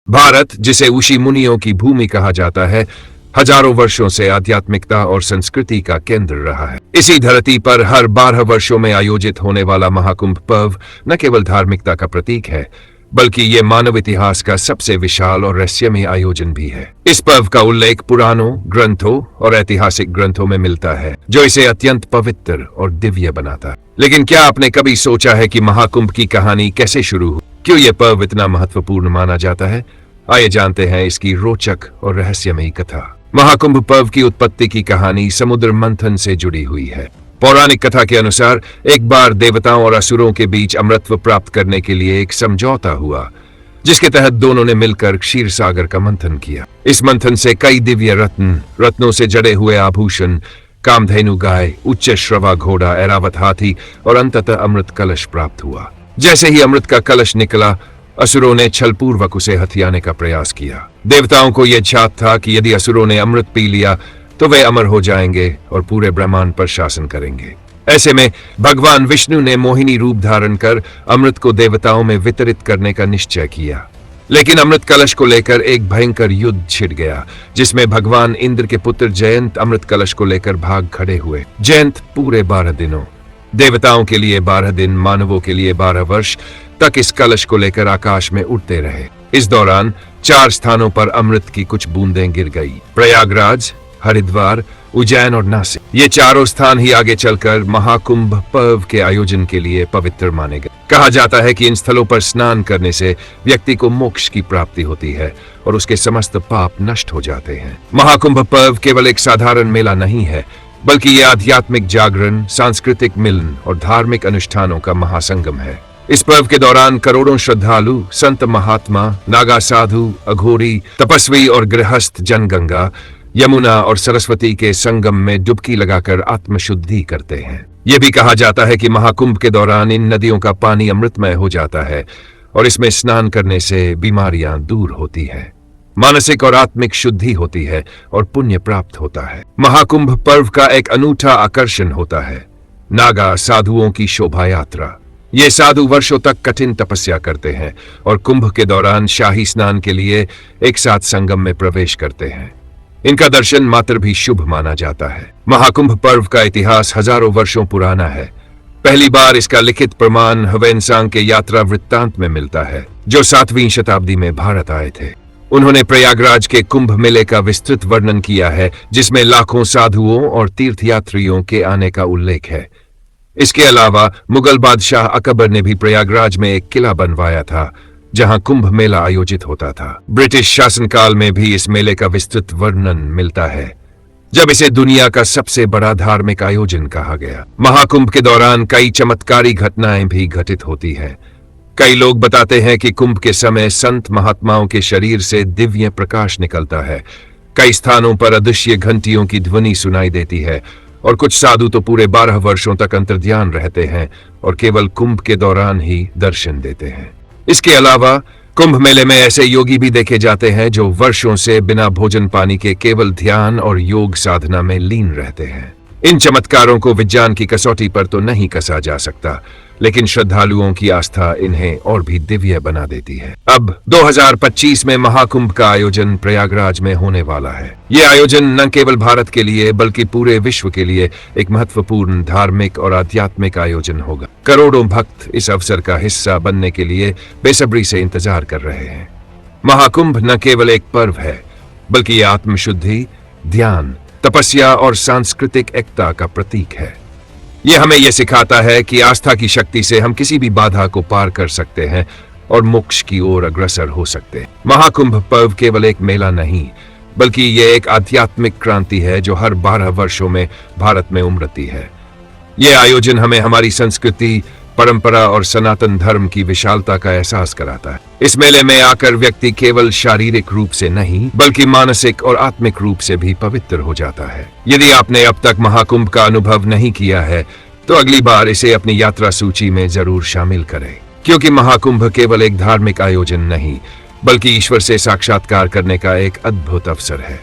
भारत, जिसे ऋषि मुनियों की भूमि कहा जाता है, हजारों वर्षों से आध्यात्मिकता और संस्कृति का केंद्र रहा है। इसी धरती पर हर 12 वर्षों में आयोजित होने वाला महाकुंभ पर्व न केवल धार्मिकता का प्रतीक है, बल्कि ये मानव इतिहास का सबसे विशाल और रहस्यमय आयोजन भी है। इस पर्व का उल्लेख पुराणों, ग्रंथों और ऐतिहासिक ग्रंथों में मिलता है, जो इसे अत्यंत पवित्र और दिव्य बनाता है। लेकिन क्या आपने कभी सोचा है कि महाकुंभ की कहानी कैसे शुरू हुई? क्यों यह पर्व इतना महत्वपूर्ण माना जाता है? आइए जानते हैं इसकी रोचक और रहस्यमयी कथा। महाकुंभ पर्व की उत्पत्ति की कहानी समुद्र मंथन से जुड़ी हुई है। पौराणिक कथा के अनुसार एक बार देवताओं और असुरों के बीच अमृतत्व प्राप्त करने के लिए एक समझौता हुआ, जिसके तहत दोनों ने मिलकर क्षीर सागर का मंथन किया। इस मंथन से कई दिव्य रत्नों से जड़े हुए आभूषण, कामधेनु गाय, उच्च श्रवा घोड़ा, ऐरावत हाथी और अंततः अमृत कलश प्राप्त हुआ। जैसे ही अमृत का कलश निकला, असुरों ने छलपूर्वक उसे हथियाने का प्रयास किया। देवताओं को यह ख्याल था कि यदि असुरों ने अमृत पी लिया तो वे अमर हो जाएंगे और पूरे ब्रह्मांड पर शासन करेंगे। ऐसे में भगवान विष्णु ने मोहिनी रूप धारण कर अमृत को देवताओं में वितरित करने का निश्चय किया। लेकिन अमृत कलश को लेकर एक भयंकर युद्ध छिड़ गया, जिसमें भगवान इंद्र के पुत्र जयंत अमृत कलश को लेकर भाग खड़े हुए। जयंत पूरे 12 दिनों, देवताओं के लिए 12 दिन, मानवों के लिए 12 वर्ष तक इस कलश को लेकर आकाश में उड़ते रहे। इस दौरान 4 स्थानों पर अमृत की कुछ बूंदें गिर गई। प्रयागराज, हरिद्वार, उज्जैन और नासिक। ये चारों स्थान ही आगे चलकर महाकुंभ पर्व के आयोजन के लिए पवित्र माने गए। कहा जाता है कि इन स्थलों पर स्नान करने से व्यक्ति को मोक्ष की प्राप्ति होती है और उसके समस्त पाप नष्ट हो जाते हैं। महाकुंभ पर्व केवल एक साधारण मेला नहीं है, बल्कि यह आध्यात्मिक जागरण, सांस्कृतिक मिलन और धार्मिक अनुष्ठानों का महासंगम है। इस पर्व के दौरान करोड़ों श्रद्धालु, संत महात्मा, नागा साधु, अघोरी, तपस्वी और गृहस्थ जनगंगा, यमुना और सरस्वती के संगम में डुबकी लगाकर आत्मशुद्धि करते हैं। यह भी कहा जाता है कि महाकुंभ के दौरान इन नदियों का पानी अमृतमय हो जाता है और इसमें स्नान करने से बीमारियां दूर होती है, मानसिक और आत्मिक शुद्धि होती है और पुण्य प्राप्त होता है। महाकुंभ पर्व का एक अनूठा आकर्षण होता है नागा साधुओं की शोभा यात्रा। ये साधु वर्षों तक कठिन तपस्या करते हैं और कुंभ के दौरान शाही स्नान के लिए एक साथ संगम में प्रवेश करते हैं। इनका दर्शन मात्र भी शुभ माना जाता है। महाकुंभ पर्व का इतिहास हजारों वर्षों पुराना है। पहली बार इसका लिखित प्रमाण ह्वेनसांग के यात्रा वृत्तांत में मिलता है, जो 7वीं शताब्दी में भारत आए थे। उन्होंने प्रयागराज के कुंभ मेले का विस्तृत वर्णन किया है, जिसमें लाखों साधुओं और तीर्थयात्रियों के आने का उल्लेख है। इसके अलावा मुगल बादशाह अकबर ने भी प्रयागराज में एक किला बनवाया था, जहां कुंभ मेला आयोजित होता था। ब्रिटिश शासनकाल में भी इस मेले का विस्तृत वर्णन मिलता है, जब इसे दुनिया का सबसे बड़ा धार्मिक आयोजन कहा गया। महाकुंभ के दौरान कई चमत्कारी घटनाएं भी घटित होती हैं। कई लोग बताते हैं कि कुंभ के समय संत महात्माओं के शरीर से दिव्य प्रकाश निकलता है। कई स्थानों पर अदृश्य घंटियों की ध्वनि सुनाई देती है और कुछ साधु तो पूरे 12 वर्षों तक अंतर्ध्यान रहते हैं और केवल कुंभ के दौरान ही दर्शन देते हैं। इसके अलावा कुंभ मेले में ऐसे योगी भी देखे जाते हैं जो वर्षों से बिना भोजन पानी के केवल ध्यान और योग साधना में लीन रहते हैं। इन चमत्कारों को विज्ञान की कसौटी पर तो नहीं कसा जा सकता, लेकिन श्रद्धालुओं की आस्था इन्हें और भी दिव्य बना देती है। अब 2025 में महाकुंभ का आयोजन प्रयागराज में होने वाला है। यह आयोजन न केवल भारत के लिए बल्कि पूरे विश्व के लिए एक महत्वपूर्ण धार्मिक और आध्यात्मिक आयोजन होगा। करोड़ों भक्त इस अवसर का हिस्सा बनने के लिए बेसब्री से इंतजार कर रहे हैं। महाकुंभ न केवल एक पर्व है, बल्कि यह आत्मशुद्धि, ध्यान, तपस्या और सांस्कृतिक एकता का प्रतीक है। यह हमें यह सिखाता है कि आस्था की शक्ति से हम किसी भी बाधा को पार कर सकते हैं और मोक्ष की ओर अग्रसर हो सकते हैं। महाकुंभ पर्व केवल एक मेला नहीं, बल्कि यह एक आध्यात्मिक क्रांति है जो हर 12 वर्षों में भारत में उमड़ती है। यह आयोजन हमें हमारी संस्कृति, परंपरा और सनातन धर्म की विशालता का एहसास कराता है। इस मेले में आकर व्यक्ति केवल शारीरिक रूप से नहीं, बल्कि मानसिक और आत्मिक रूप से भी पवित्र हो जाता है। यदि आपने अब तक महाकुंभ का अनुभव नहीं किया है, तो अगली बार इसे अपनी यात्रा सूची में जरूर शामिल करें, क्योंकि महाकुंभ केवल एक धार्मिक आयोजन नहीं, बल्कि ईश्वर से साक्षात्कार करने का एक अद्भुत अवसर है।